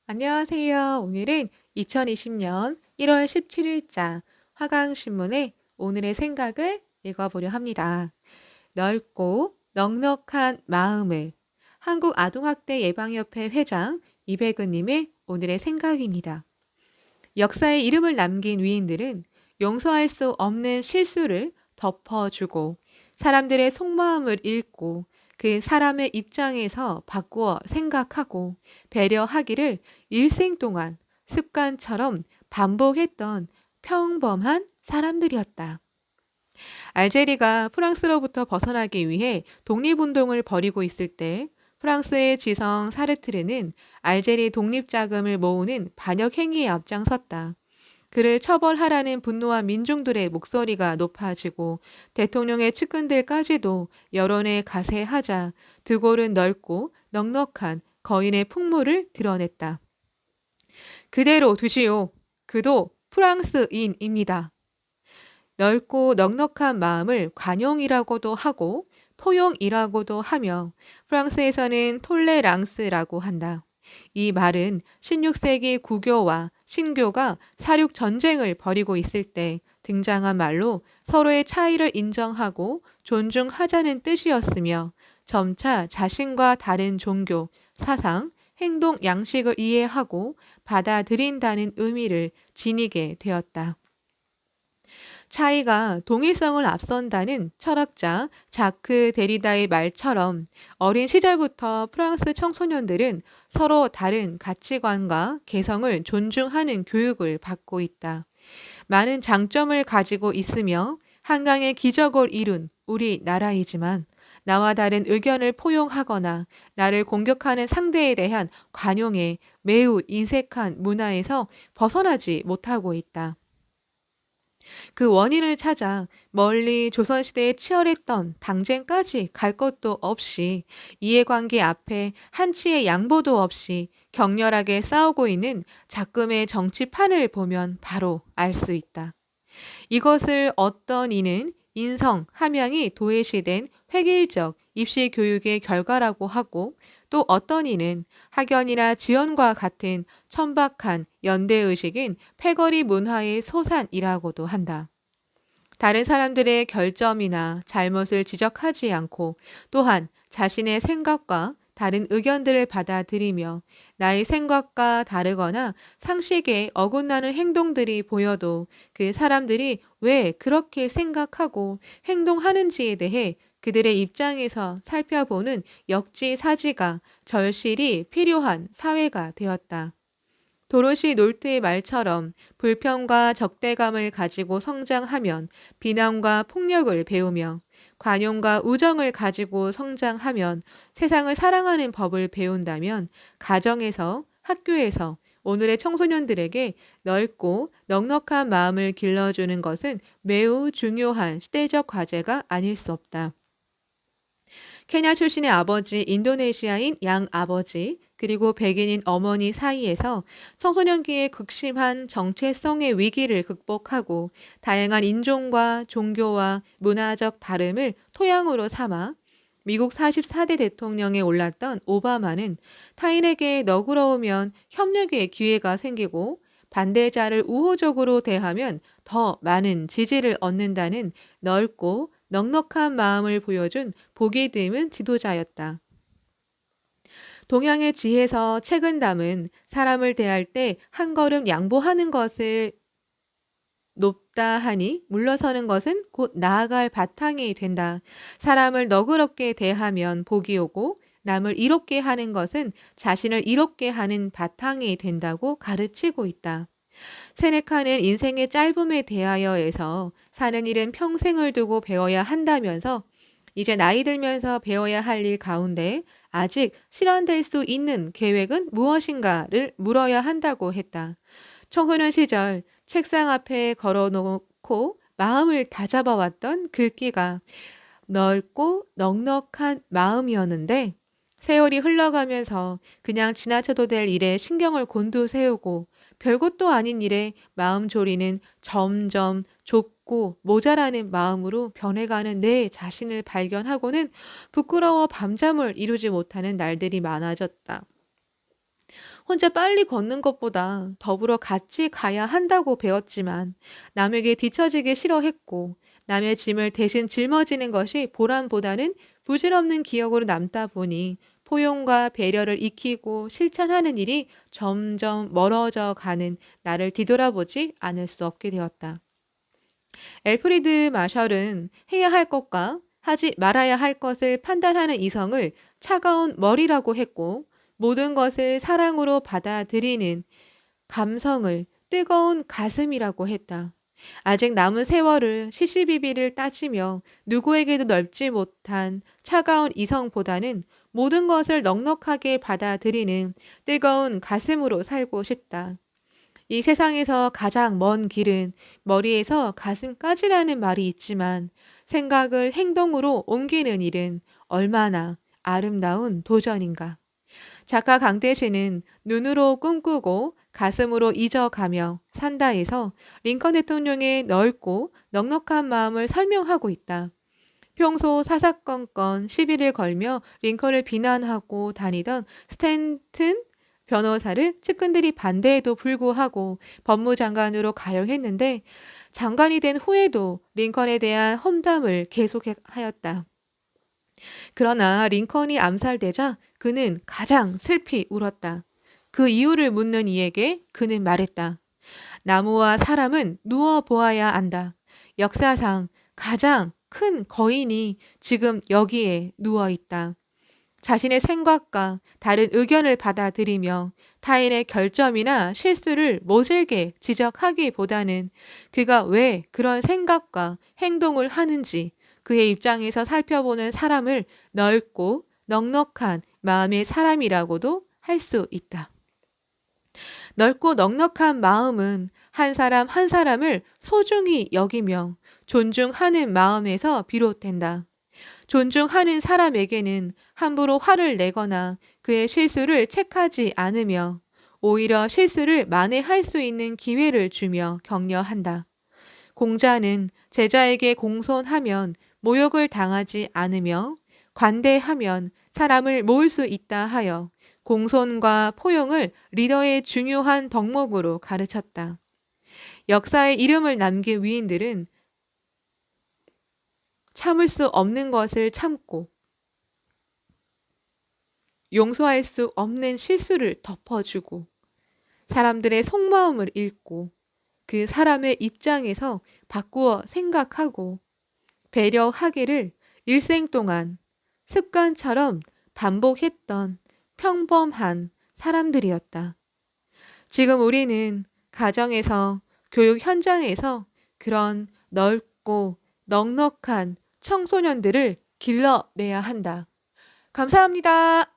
안녕하세요. 오늘은 2020년 1월 17일자 화강신문의 오늘의 생각을 읽어보려 합니다. 넓고 넉넉한 마음을 한국아동학대예방협회 회장 이백은님의 오늘의 생각입니다. 역사에 이름을 남긴 위인들은 용서할 수 없는 실수를 덮어주고 사람들의 속마음을 읽고 그 사람의 입장에서 바꾸어 생각하고 배려하기를 일생 동안 습관처럼 반복했던 평범한 사람들이었다. 알제리가 프랑스로부터 벗어나기 위해 독립운동을 벌이고 있을 때 프랑스의 지성 사르트르는 알제리 독립자금을 모으는 반역 행위에 앞장섰다. 그를 처벌하라는 분노한 민중들의 목소리가 높아지고 대통령의 측근들까지도 여론에 가세하자 드골은 넓고 넉넉한 거인의 풍모를 드러냈다. 그대로 두시오. 그도 프랑스인입니다. 넓고 넉넉한 마음을 관용이라고도 하고 포용이라고도 하며 프랑스에서는 톨레랑스라고 한다. 이 말은 16세기 구교와 신교가 사륙 전쟁을 벌이고 있을 때 등장한 말로 서로의 차이를 인정하고 존중하자는 뜻이었으며 점차 자신과 다른 종교, 사상, 행동 양식을 이해하고 받아들인다는 의미를 지니게 되었다. 차이가 동일성을 앞선다는 철학자 자크 데리다의 말처럼 어린 시절부터 프랑스 청소년들은 서로 다른 가치관과 개성을 존중하는 교육을 받고 있다. 많은 장점을 가지고 있으며 한강의 기적을 이룬 우리나라이지만 나와 다른 의견을 포용하거나 나를 공격하는 상대에 대한 관용에 매우 인색한 문화에서 벗어나지 못하고 있다. 그 원인을 찾아 멀리 조선시대에 치열했던 당쟁까지 갈 것도 없이 이해관계 앞에 한치의 양보도 없이 격렬하게 싸우고 있는 작금의 정치판을 보면 바로 알 수 있다. 이것을 어떤 이는 인성, 함양이 도외시된 획일적 입시 교육의 결과라고 하고 또 어떤 이는 학연이나 지연과 같은 천박한 연대의식인 패거리 문화의 소산이라고도 한다. 다른 사람들의 결점이나 잘못을 지적하지 않고 또한 자신의 생각과 다른 의견들을 받아들이며 나의 생각과 다르거나 상식에 어긋나는 행동들이 보여도 그 사람들이 왜 그렇게 생각하고 행동하는지에 대해 그들의 입장에서 살펴보는 역지사지가 절실히 필요한 사회가 되었다. 도로시 놀트의 말처럼 불평과 적대감을 가지고 성장하면 비난과 폭력을 배우며 관용과 우정을 가지고 성장하면 세상을 사랑하는 법을 배운다면 가정에서 학교에서 오늘의 청소년들에게 넓고 넉넉한 마음을 길러주는 것은 매우 중요한 시대적 과제가 아닐 수 없다. 케냐 출신의 아버지, 인도네시아인 양 아버지, 그리고 백인인 어머니 사이에서 청소년기의 극심한 정체성의 위기를 극복하고 다양한 인종과 종교와 문화적 다름을 토양으로 삼아 미국 44대 대통령에 올랐던 오바마는 타인에게 너그러우면 협력의 기회가 생기고 반대자를 우호적으로 대하면 더 많은 지지를 얻는다는 넓고 넉넉한 마음을 보여준 보기 드문 지도자였다. 동양의 지혜에서 책은 담은 사람을 대할 때 한 걸음 양보하는 것을 높다 하니 물러서는 것은 곧 나아갈 바탕이 된다. 사람을 너그럽게 대하면 복이 오고 남을 이롭게 하는 것은 자신을 이롭게 하는 바탕이 된다고 가르치고 있다. 세네카는 인생의 짧음에 대하여에서 사는 일은 평생을 두고 배워야 한다면서 이제 나이 들면서 배워야 할 일 가운데 아직 실현될 수 있는 계획은 무엇인가를 물어야 한다고 했다. 청소년 시절 책상 앞에 걸어놓고 마음을 다잡아왔던 글귀가 넓고 넉넉한 마음이었는데 세월이 흘러가면서 그냥 지나쳐도 될 일에 신경을 곤두세우고 별것도 아닌 일에 마음 졸이는 점점 좁고 모자라는 마음으로 변해가는 내 자신을 발견하고는 부끄러워 밤잠을 이루지 못하는 날들이 많아졌다. 혼자 빨리 걷는 것보다 더불어 같이 가야 한다고 배웠지만 남에게 뒤처지기 싫어했고 남의 짐을 대신 짊어지는 것이 보람보다는 부질없는 기억으로 남다 보니 포용과 배려를 익히고 실천하는 일이 점점 멀어져 가는 나를 뒤돌아보지 않을 수 없게 되었다. 엘프리드 마셜은 해야 할 것과 하지 말아야 할 것을 판단하는 이성을 차가운 머리라고 했고 모든 것을 사랑으로 받아들이는 감성을 뜨거운 가슴이라고 했다. 아직 남은 세월을 시시비비를 따지며 누구에게도 넓지 못한 차가운 이성보다는 모든 것을 넉넉하게 받아들이는 뜨거운 가슴으로 살고 싶다. 이 세상에서 가장 먼 길은 머리에서 가슴까지라는 말이 있지만 생각을 행동으로 옮기는 일은 얼마나 아름다운 도전인가. 작가 강대신은 눈으로 꿈꾸고 가슴으로 잊어가며 산다에서 링컨 대통령의 넓고 넉넉한 마음을 설명하고 있다. 평소 사사건건 시비를 걸며 링컨을 비난하고 다니던 스탠튼 변호사를 측근들이 반대에도 불구하고 법무장관으로 가용했는데 장관이 된 후에도 링컨에 대한 험담을 계속하였다. 그러나 링컨이 암살되자 그는 가장 슬피 울었다. 그 이유를 묻는 이에게 그는 말했다. 나무와 사람은 누워 보아야 안다. 역사상 가장 큰 거인이 지금 여기에 누워 있다. 자신의 생각과 다른 의견을 받아들이며 타인의 결점이나 실수를 모질게 지적하기보다는 그가 왜 그런 생각과 행동을 하는지 그의 입장에서 살펴보는 사람을 넓고 넉넉한 마음의 사람이라고도 할 수 있다. 넓고 넉넉한 마음은 한 사람 한 사람을 소중히 여기며 존중하는 마음에서 비롯된다. 존중하는 사람에게는 함부로 화를 내거나 그의 실수를 책하지 않으며 오히려 실수를 만회할 수 있는 기회를 주며 격려한다. 공자는 제자에게 공손하면 모욕을 당하지 않으며 관대하면 사람을 모을 수 있다 하여 공손과 포용을 리더의 중요한 덕목으로 가르쳤다. 역사에 이름을 남긴 위인들은 참을 수 없는 것을 참고 용서할 수 없는 실수를 덮어주고 사람들의 속마음을 읽고 그 사람의 입장에서 바꾸어 생각하고 배려하기를 일생 동안 습관처럼 반복했던 평범한 사람들이었다. 지금 우리는 가정에서 교육 현장에서 그런 넓고 넉넉한 청소년들을 길러내야 한다. 감사합니다.